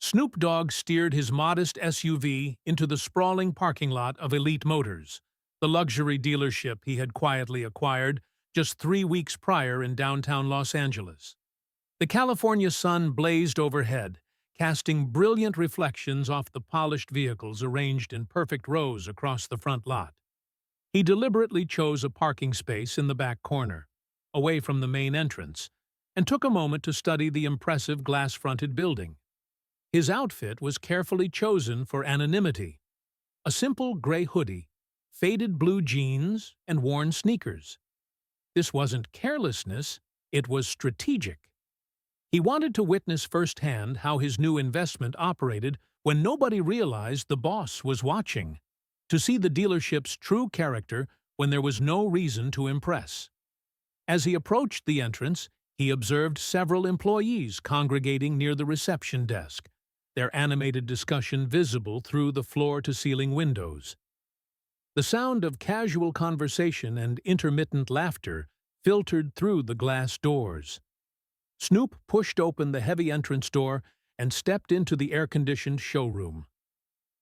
Snoop Dogg steered his modest SUV into the sprawling parking lot of Elite Motors, the luxury dealership he had quietly acquired just 3 weeks prior in downtown Los Angeles. The California sun blazed overhead, casting brilliant reflections off the polished vehicles arranged in perfect rows across the front lot. He deliberately chose a parking space in the back corner, away from the main entrance, and took a moment to study the impressive glass-fronted building. His outfit was carefully chosen for anonymity: a simple gray hoodie, faded blue jeans, and worn sneakers. This wasn't carelessness, it was strategic. He wanted to witness firsthand how his new investment operated when nobody realized the boss was watching, to see the dealership's true character when there was no reason to impress. As he approached the entrance, he observed several employees congregating near the reception desk, their animated discussion visible through the floor-to-ceiling windows. The sound of casual conversation and intermittent laughter filtered through the glass doors. Snoop pushed open the heavy entrance door and stepped into the air-conditioned showroom.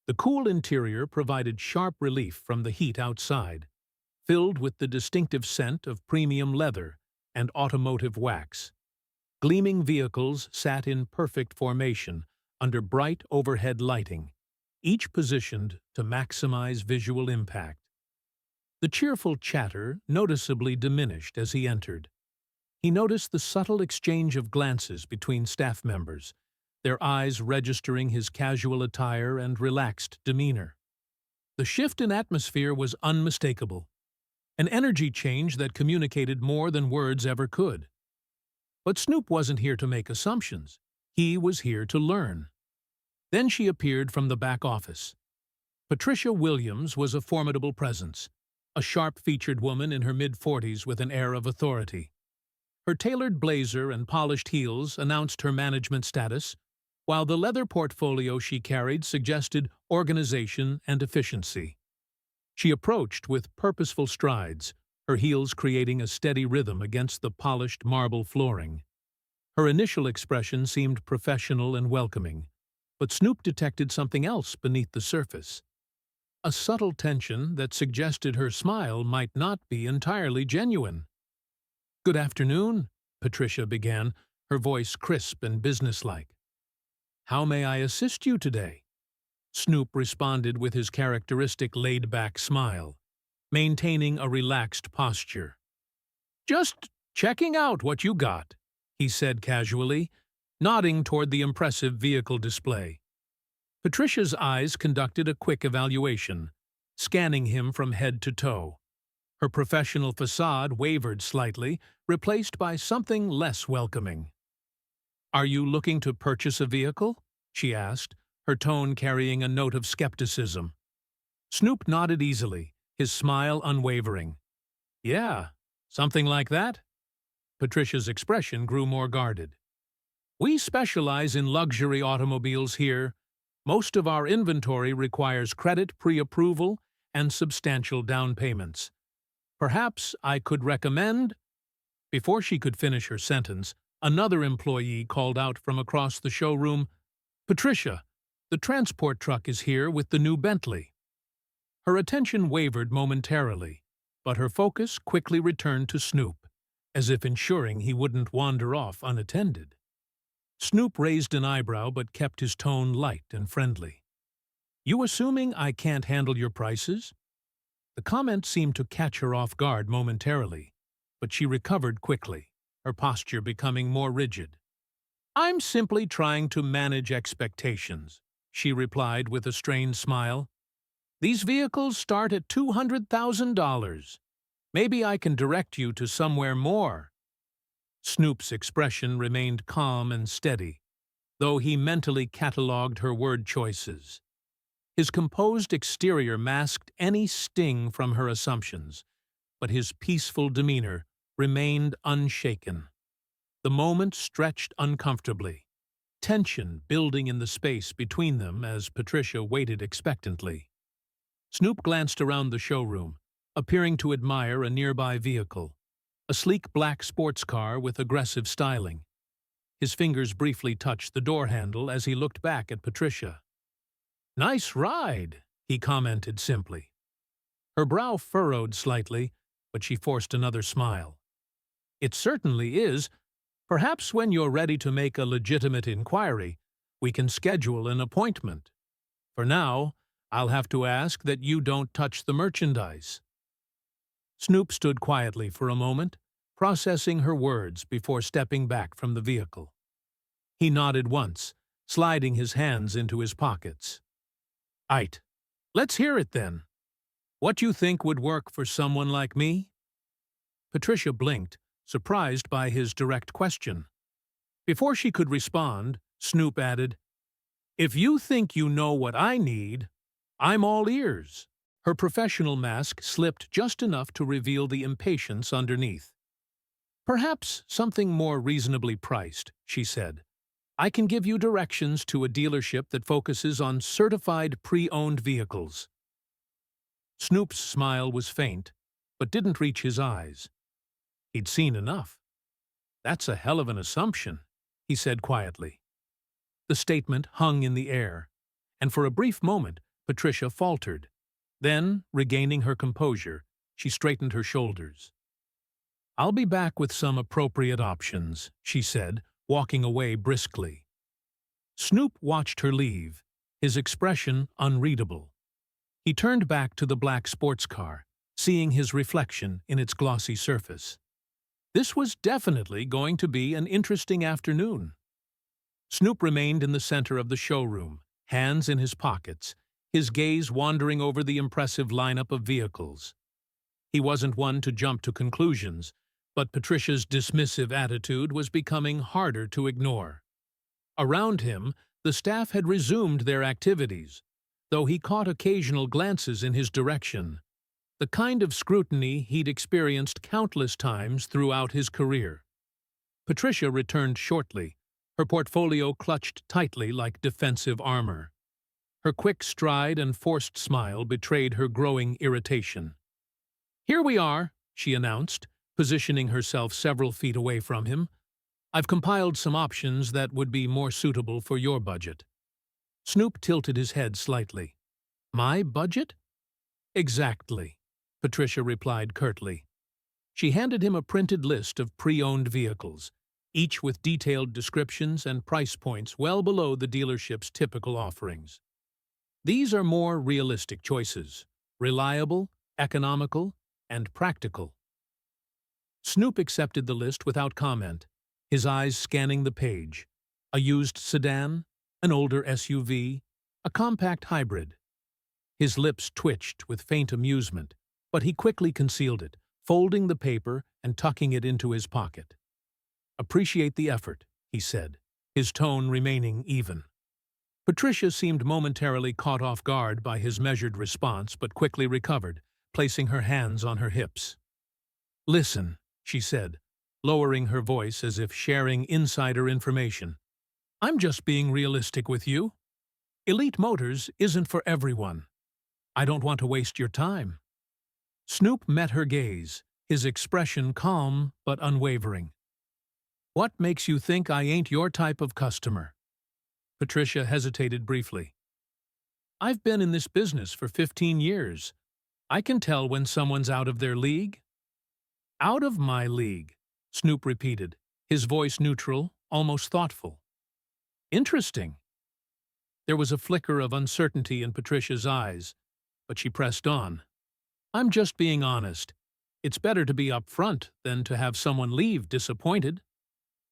The cool interior provided sharp relief from the heat outside, filled with the distinctive scent of premium leather and automotive wax. Gleaming vehicles sat in perfect formation under bright overhead lighting, each positioned to maximize visual impact. The cheerful chatter noticeably diminished as he entered. He noticed the subtle exchange of glances between staff members, their eyes registering his casual attire and relaxed demeanor. The shift in atmosphere was unmistakable, an energy change that communicated more than words ever could. But Snoop wasn't here to make assumptions. He was here to learn. Then she appeared from the back office. Patricia Williams was a formidable presence, a sharp-featured woman in her mid-40s with an air of authority. Her tailored blazer and polished heels announced her management status, while the leather portfolio she carried suggested organization and efficiency. She approached with purposeful strides, her heels creating a steady rhythm against the polished marble flooring. Her initial expression seemed professional and welcoming, but Snoop detected something else beneath the surface. A subtle tension that suggested her smile might not be entirely genuine. "Good afternoon," Patricia began, her voice crisp and businesslike. "How may I assist you today?" Snoop responded with his characteristic laid-back smile, maintaining a relaxed posture. "Just checking out what you got," he said casually, nodding toward the impressive vehicle display. Patricia's eyes conducted a quick evaluation, scanning him from head to toe. Her professional facade wavered slightly, replaced by something less welcoming. "Are you looking to purchase a vehicle?" she asked, her tone carrying a note of skepticism. Snoop nodded easily, his smile unwavering. "Yeah, something like that?" Patricia's expression grew more guarded. "We specialize in luxury automobiles here. Most of our inventory requires credit pre-approval and substantial down payments. Perhaps I could recommend—" Before she could finish her sentence, another employee called out from across the showroom, "Patricia, the transport truck is here with the new Bentley." Her attention wavered momentarily, but her focus quickly returned to Snoop, as if ensuring he wouldn't wander off unattended. Snoop raised an eyebrow but kept his tone light and friendly. "You assuming I can't handle your prices?" The comment seemed to catch her off guard momentarily, but she recovered quickly, her posture becoming more rigid. "I'm simply trying to manage expectations," she replied with a strained smile. "These vehicles start at $200,000. Maybe I can direct you to somewhere more." Snoop's expression remained calm and steady, though he mentally catalogued her word choices. His composed exterior masked any sting from her assumptions, but his peaceful demeanor remained unshaken. The moment stretched uncomfortably, tension building in the space between them as Patricia waited expectantly. Snoop glanced around the showroom, appearing to admire a nearby vehicle, a sleek black sports car with aggressive styling. His fingers briefly touched the door handle as he looked back at Patricia. "Nice ride," he commented simply. Her brow furrowed slightly, but she forced another smile. "It certainly is. Perhaps when you're ready to make a legitimate inquiry, we can schedule an appointment. For now, I'll have to ask that you don't touch the merchandise." Snoop stood quietly for a moment, processing her words before stepping back from the vehicle. He nodded once, sliding his hands into his pockets. "Aight, let's hear it then. What you think would work for someone like me?" Patricia blinked, surprised by his direct question. Before she could respond, Snoop added, "If you think you know what I need, I'm all ears." Her professional mask slipped just enough to reveal the impatience underneath. "Perhaps something more reasonably priced," she said. "I can give you directions to a dealership that focuses on certified pre-owned vehicles." Snoop's smile was faint, but didn't reach his eyes. He'd seen enough. "That's a hell of an assumption," he said quietly. The statement hung in the air, and for a brief moment Patricia faltered. Then, regaining her composure, she straightened her shoulders. "I'll be back with some appropriate options," she said, walking away briskly. Snoop watched her leave, his expression unreadable. He turned back to the black sports car, seeing his reflection in its glossy surface. This was definitely going to be an interesting afternoon. Snoop remained in the center of the showroom, hands in his pockets, his gaze wandering over the impressive lineup of vehicles. He wasn't one to jump to conclusions, but Patricia's dismissive attitude was becoming harder to ignore. Around him, the staff had resumed their activities, though he caught occasional glances in his direction, the kind of scrutiny he'd experienced countless times throughout his career. Patricia returned shortly, her portfolio clutched tightly like defensive armor. Her quick stride and forced smile betrayed her growing irritation. "Here we are," she announced, positioning herself several feet away from him. "I've compiled some options that would be more suitable for your budget." Snoop tilted his head slightly. "My budget?" "Exactly," Patricia replied curtly. She handed him a printed list of pre-owned vehicles, each with detailed descriptions and price points well below the dealership's typical offerings. "These are more realistic choices, reliable, economical, and practical." Snoop accepted the list without comment, his eyes scanning the page. A used sedan, an older SUV, a compact hybrid. His lips twitched with faint amusement, but he quickly concealed it, folding the paper and tucking it into his pocket. "Appreciate the effort," he said, his tone remaining even. Patricia seemed momentarily caught off guard by his measured response, but quickly recovered, placing her hands on her hips. "Listen," she said, lowering her voice as if sharing insider information. "I'm just being realistic with you. Elite Motors isn't for everyone. I don't want to waste your time." Snoop met her gaze, his expression calm but unwavering. "What makes you think I ain't your type of customer?" Patricia hesitated briefly. "I've been in this business for 15 years. I can tell when someone's out of their league." "Out of my league," Snoop repeated, his voice neutral, almost thoughtful. "Interesting." There was a flicker of uncertainty in Patricia's eyes, but she pressed on. "I'm just being honest. It's better to be upfront than to have someone leave disappointed."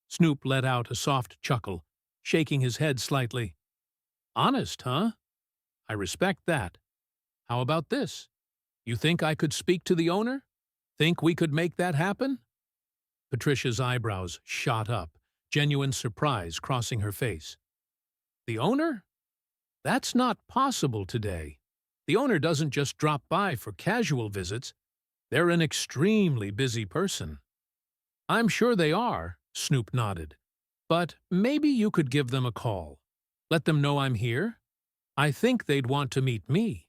Snoop let out a soft chuckle, shaking his head slightly. "Honest, huh? I respect that. How about this? You think I could speak to the owner? Think we could make that happen?" Patricia's eyebrows shot up, genuine surprise crossing her face. "The owner? That's not possible today. The owner doesn't just drop by for casual visits. They're an extremely busy person." "I'm sure they are," Snoop nodded. "But maybe you could give them a call. Let them know I'm here. I think they'd want to meet me."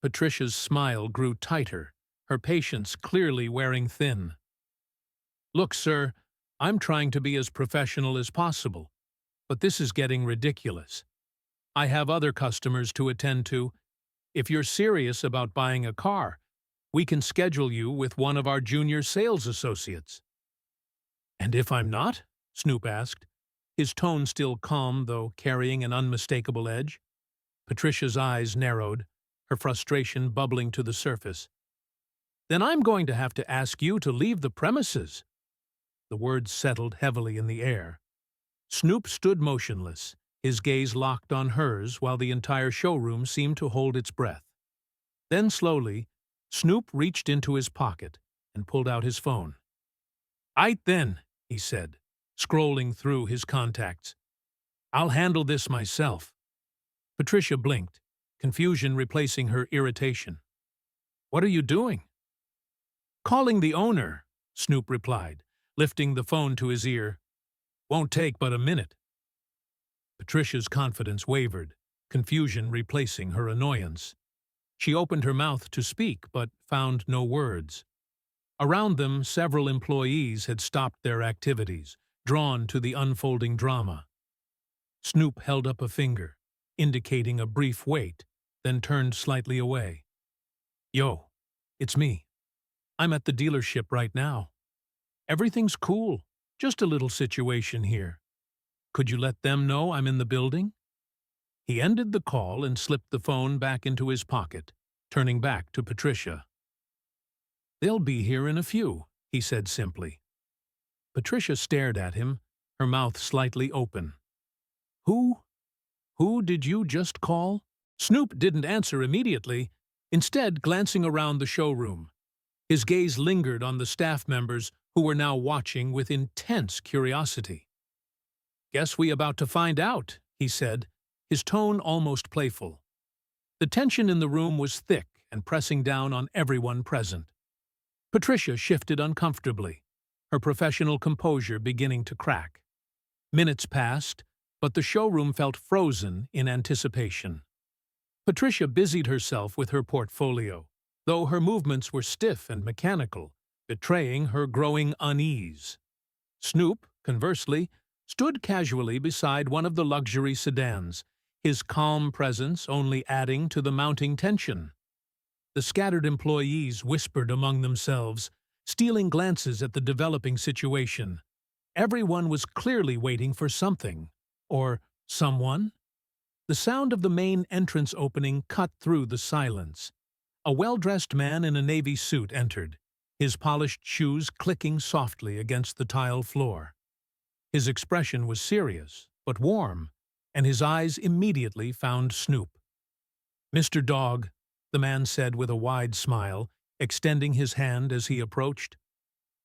Patricia's smile grew tighter, her patience clearly wearing thin. "Look, sir, I'm trying to be as professional as possible, but this is getting ridiculous. I have other customers to attend to. If you're serious about buying a car, we can schedule you with one of our junior sales associates." "And if I'm not?" Snoop asked, his tone still calm though carrying an unmistakable edge. Patricia's eyes narrowed, her frustration bubbling to the surface. "Then I'm going to have to ask you to leave the premises." The words settled heavily in the air. Snoop stood motionless, his gaze locked on hers while the entire showroom seemed to hold its breath. Then slowly, Snoop reached into his pocket and pulled out his phone. "Aight then," he said, scrolling through his contacts. "I'll handle this myself." Patricia blinked, confusion replacing her irritation. "What are you doing?" "Calling the owner," Snoop replied, lifting the phone to his ear. "Won't take but a minute." Patricia's confidence wavered, confusion replacing her annoyance. She opened her mouth to speak, but found no words. Around them, several employees had stopped their activities, drawn to the unfolding drama. Snoop held up a finger, indicating a brief wait, then turned slightly away. "Yo, it's me. I'm at the dealership right now. Everything's cool, just a little situation here. Could you let them know I'm in the building?" He ended the call and slipped the phone back into his pocket, turning back to Patricia. "They'll be here in a few," he said simply. Patricia stared at him, her mouth slightly open. Who did you just call?" Snoop didn't answer immediately, instead glancing around the showroom. His gaze lingered on the staff members who were now watching with intense curiosity. "Guess we about to find out," he said, his tone almost playful. The tension in the room was thick and pressing down on everyone present. Patricia shifted uncomfortably, her professional composure beginning to crack. Minutes passed, but the showroom felt frozen in anticipation. Patricia busied herself with her portfolio, though her movements were stiff and mechanical, betraying her growing unease. Snoop, conversely, stood casually beside one of the luxury sedans, his calm presence only adding to the mounting tension. The scattered employees whispered among themselves, stealing glances at the developing situation. Everyone was clearly waiting for something, or someone. The sound of the main entrance opening cut through the silence. A well-dressed man in a navy suit entered, his polished shoes clicking softly against the tile floor. His expression was serious, but warm, and his eyes immediately found Snoop. "Mr. Dogg," the man said with a wide smile, extending his hand as he approached.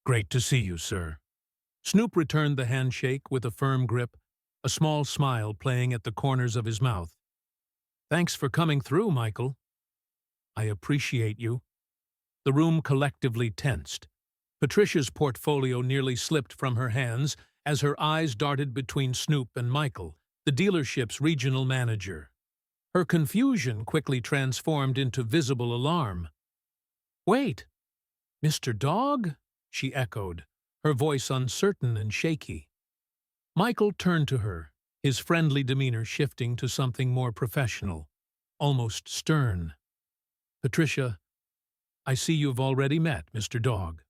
"Great to see you, sir." Snoop returned the handshake with a firm grip, a small smile playing at the corners of his mouth. "Thanks for coming through, Michael." "I appreciate you." The room collectively tensed. Patricia's portfolio nearly slipped from her hands as her eyes darted between Snoop and Michael, the dealership's regional manager. Her confusion quickly transformed into visible alarm. "Wait, Mr. Dogg?" she echoed, her voice uncertain and shaky. Michael turned to her, his friendly demeanor shifting to something more professional, almost stern. "Patricia, I see you've already met Mr. Dogg."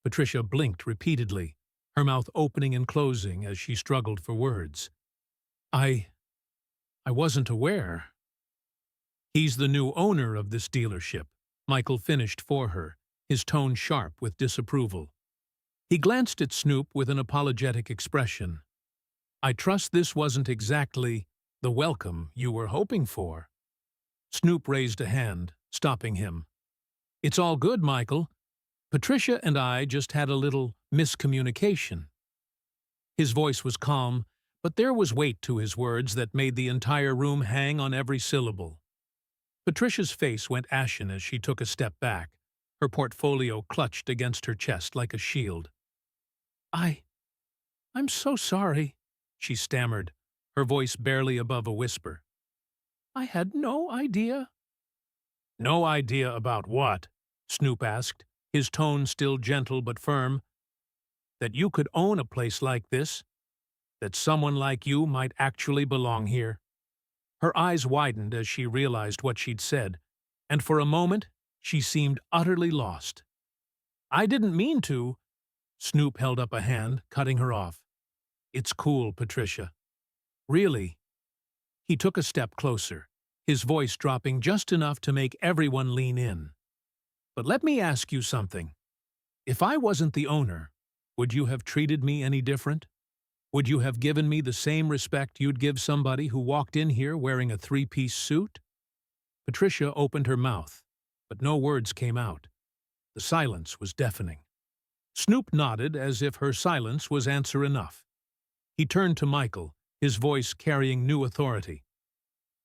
Patricia blinked repeatedly, her mouth opening and closing as she struggled for words. I wasn't aware." "He's the new owner of this dealership," Michael finished for her, his tone sharp with disapproval. He glanced at Snoop with an apologetic expression. "I trust this wasn't exactly the welcome you were hoping for." Snoop raised a hand, stopping him. "It's all good, Michael. Patricia and I just had a little miscommunication." His voice was calm, but there was weight to his words that made the entire room hang on every syllable. Patricia's face went ashen as she took a step back, her portfolio clutched against her chest like a shield. I'm so sorry," she stammered, her voice barely above a whisper. "I had no idea." "No idea about what?" Snoop asked, his tone still gentle but firm. that you could own a place like this, that someone like you might actually belong here." Her eyes widened as she realized what she'd said, and for a moment she seemed utterly lost. "I didn't mean to." Snoop held up a hand, cutting her off. "It's cool, Patricia. Really." He took a step closer, his voice dropping just enough to make everyone lean in. "But let me ask you something. If I wasn't the owner, would you have treated me any different? Would you have given me the same respect you'd give somebody who walked in here wearing a three-piece suit?" Patricia opened her mouth, but no words came out. The silence was deafening. Snoop nodded as if her silence was answer enough. He turned to Michael, his voice carrying new authority.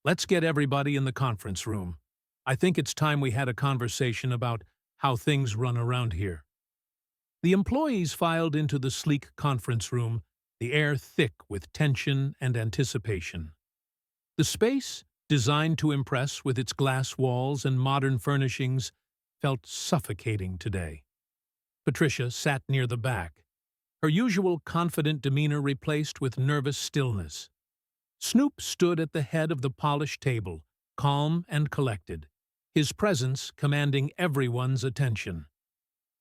"Let's get everybody in the conference room. I think it's time we had a conversation about how things run around here." The employees filed into the sleek conference room, the air thick with tension and anticipation. The space, designed to impress with its glass walls and modern furnishings, felt suffocating today. Patricia sat near the back, her usual confident demeanor replaced with nervous stillness. Snoop stood at the head of the polished table, calm and collected, his presence commanding everyone's attention.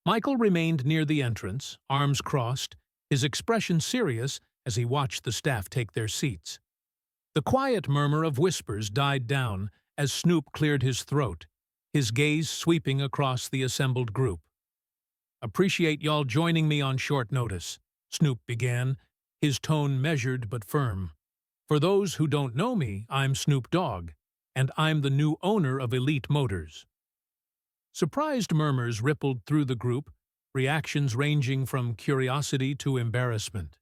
Michael remained near the entrance, arms crossed, his expression serious as he watched the staff take their seats. The quiet murmur of whispers died down as Snoop cleared his throat, his gaze sweeping across the assembled group. "Appreciate y'all joining me on short notice," Snoop began, his tone measured but firm. "For those who don't know me, I'm Snoop Dogg, and I'm the new owner of Elite Motors." Surprised murmurs rippled through the group, reactions ranging from curiosity to embarrassment.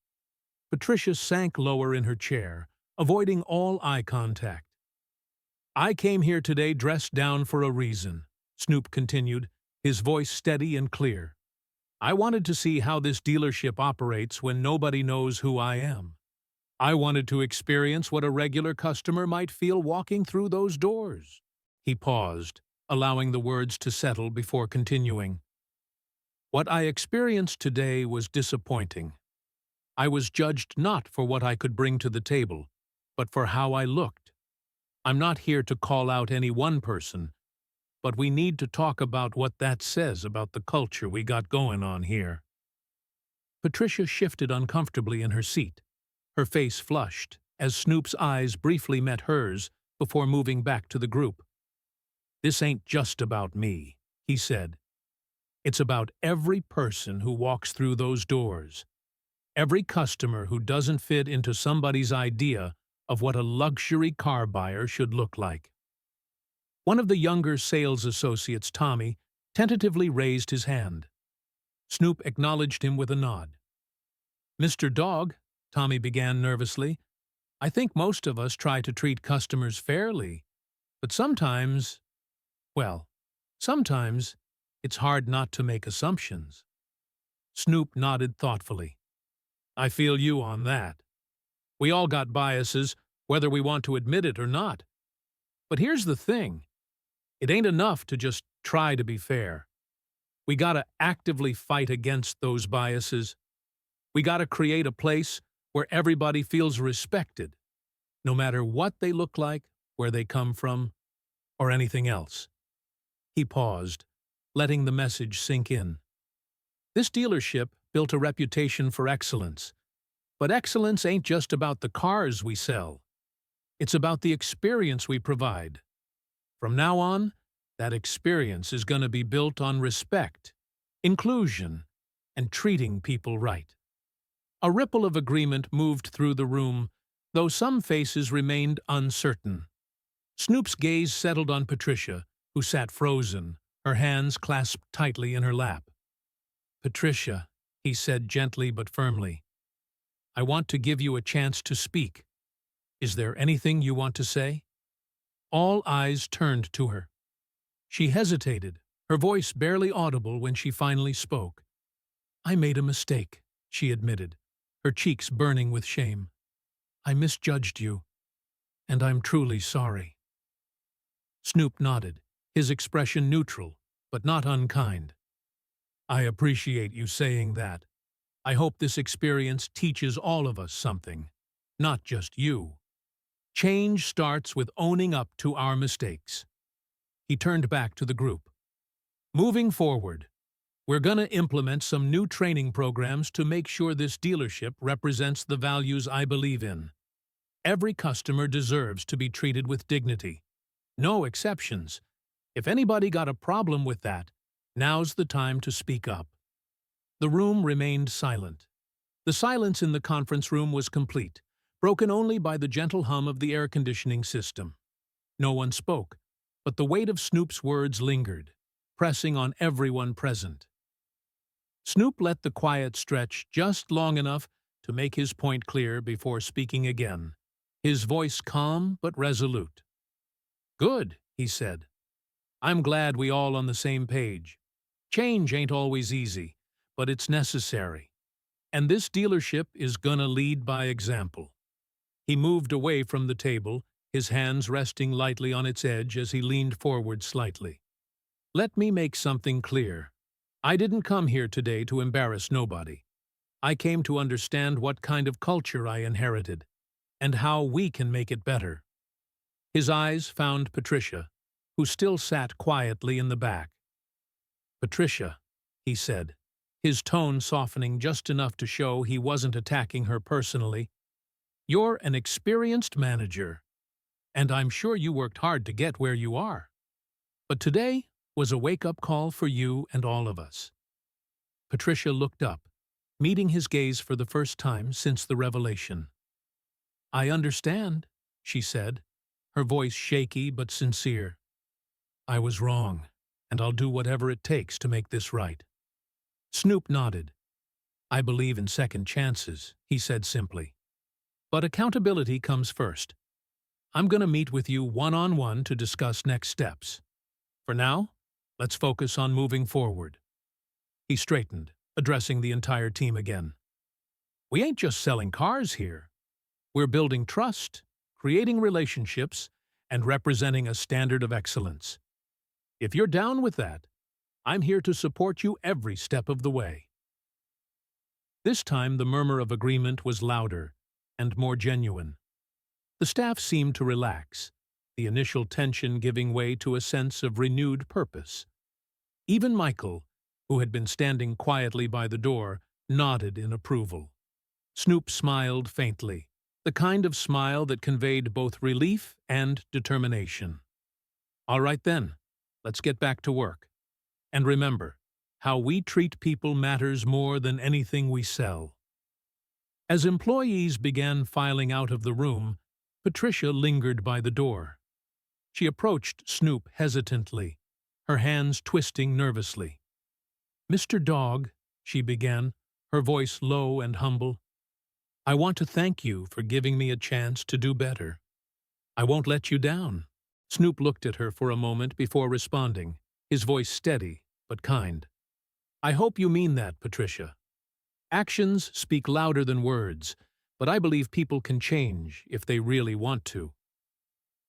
Patricia sank lower in her chair, avoiding all eye contact. "I came here today dressed down for a reason," Snoop continued, his voice steady and clear. "I wanted to see how this dealership operates when nobody knows who I am. I wanted to experience what a regular customer might feel walking through those doors." He paused, allowing the words to settle before continuing. "What I experienced today was disappointing. I was judged not for what I could bring to the table, but for how I looked. I'm not here to call out any one person, but we need to talk about what that says about the culture we got going on here." Patricia shifted uncomfortably in her seat, her face flushed, as Snoop's eyes briefly met hers before moving back to the group. "This ain't just about me," he said. "It's about every person who walks through those doors, every customer who doesn't fit into somebody's idea of what a luxury car buyer should look like." One of the younger sales associates, Tommy, tentatively raised his hand. Snoop acknowledged him with a nod. "Mr. Dogg," Tommy began nervously, "I think most of us try to treat customers fairly, but sometimes, well, sometimes it's hard not to make assumptions." Snoop nodded thoughtfully. "I feel you on that. We all got biases, whether we want to admit it or not. But here's the thing. It ain't enough to just try to be fair. We gotta actively fight against those biases. We gotta create a place where everybody feels respected, no matter what they look like, where they come from, or anything else." He paused, letting the message sink in. This dealership built a reputation for excellence, but excellence ain't just about the cars we sell. It's about the experience we provide. From now on, that experience is going to be built on respect, inclusion, and treating people right. A ripple of agreement moved through the room, though some faces remained uncertain. Snoop's gaze settled on Patricia, who sat frozen, her hands clasped tightly in her lap. "Patricia," he said gently but firmly, "I want to give you a chance to speak. Is there anything you want to say?" All eyes turned to her. She hesitated, her voice barely audible when she finally spoke. "I made a mistake," she admitted, her cheeks burning with shame. "I misjudged you, and I'm truly sorry." Snoop nodded, his expression neutral, but not unkind. "I appreciate you saying that. I hope this experience teaches all of us something, not just you. Change starts with owning up to our mistakes. He turned back to the group. Moving forward, we're going to implement some new training programs to make sure this dealership represents the values I believe in. Every customer deserves to be treated with dignity. No exceptions. If anybody got a problem with that, now's the time to speak up. The room remained silent. The silence in the conference room was complete, broken only by the gentle hum of the air conditioning system. No one spoke, but the weight of Snoop's words lingered, pressing on everyone present. Snoop let the quiet stretch just long enough to make his point clear before speaking again, his voice calm but resolute. "Good," he said. "I'm glad we all on the same page. Change ain't always easy, but it's necessary. And this dealership is gonna lead by example." He moved away from the table, his hands resting lightly on its edge as he leaned forward slightly. "Let me make something clear. I didn't come here today to embarrass nobody. I came to understand what kind of culture I inherited, and how we can make it better." His eyes found Patricia, who still sat quietly in the back. "Patricia," he said, his tone softening just enough to show he wasn't attacking her personally, "you're an experienced manager, and I'm sure you worked hard to get where you are. But today was a wake-up call for you and all of us." Patricia looked up, meeting his gaze for the first time since the revelation. "I understand," she said, her voice shaky but sincere. "I was wrong, and I'll do whatever it takes to make this right." Snoop nodded. "I believe in second chances," he said simply. "But accountability comes first. I'm going to meet with you one-on-one to discuss next steps. For now, let's focus on moving forward." He straightened, addressing the entire team again. "We ain't just selling cars here. We're building trust, creating relationships, and representing a standard of excellence. If you're down with that, I'm here to support you every step of the way." This time the murmur of agreement was louder and more genuine. The staff seemed to relax, the initial tension giving way to a sense of renewed purpose. Even Michael, who had been standing quietly by the door, nodded in approval. Snoop smiled faintly, the kind of smile that conveyed both relief and determination. "All right then, let's get back to work. And remember, how we treat people matters more than anything we sell." As employees began filing out of the room, Patricia lingered by the door. She approached Snoop hesitantly, her hands twisting nervously. "Mr. Dogg," she began, her voice low and humble, "I want to thank you for giving me a chance to do better. I won't let you down." Snoop looked at her for a moment before responding, his voice steady but kind. "I hope you mean that, Patricia. Actions speak louder than words, but I believe people can change if they really want to."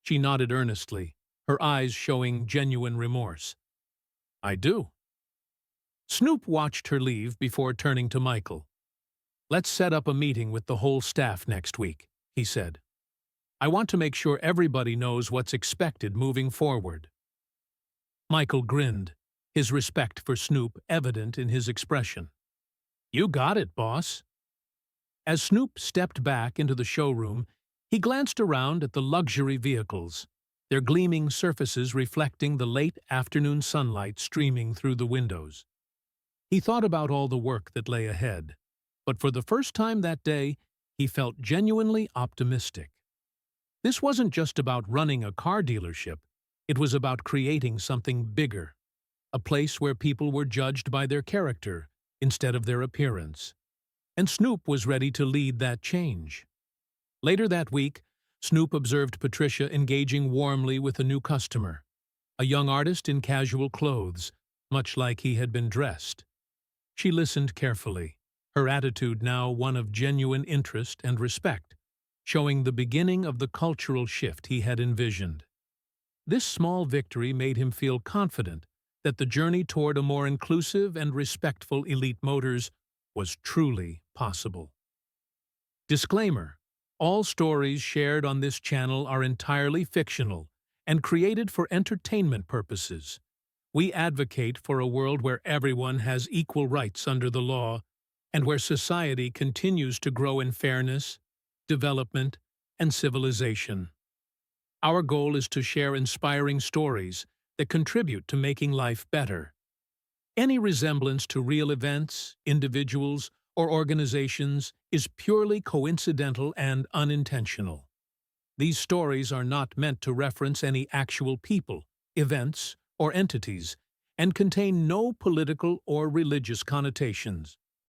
She nodded earnestly, her eyes showing genuine remorse. "I do." Snoop watched her leave before turning to Michael. "Let's set up a meeting with the whole staff next week," he said. "I want to make sure everybody knows what's expected moving forward." Michael grinned, his respect for Snoop evident in his expression. "You got it, boss." As Snoop stepped back into the showroom, he glanced around at the luxury vehicles, their gleaming surfaces reflecting the late afternoon sunlight streaming through the windows. He thought about all the work that lay ahead, but for the first time that day, he felt genuinely optimistic. This wasn't just about running a car dealership, it was about creating something bigger, a place where people were judged by their character instead of their appearance. And Snoop was ready to lead that change. Later that week, Snoop observed Patricia engaging warmly with a new customer, a young artist in casual clothes, much like he had been dressed. She listened carefully, her attitude now one of genuine interest and respect, showing the beginning of the cultural shift he had envisioned. This small victory made him feel confident that the journey toward a more inclusive and respectful Elite Motors was truly possible. Disclaimer: all stories shared on this channel are entirely fictional and created for entertainment purposes. We advocate for a world where everyone has equal rights under the law and where society continues to grow in fairness, development, and civilization. Our goal is to share inspiring stories that contribute to making life better. Any resemblance to real events, individuals, or organizations is purely coincidental and unintentional. These stories are not meant to reference any actual people, events, or entities, and contain no political or religious connotations.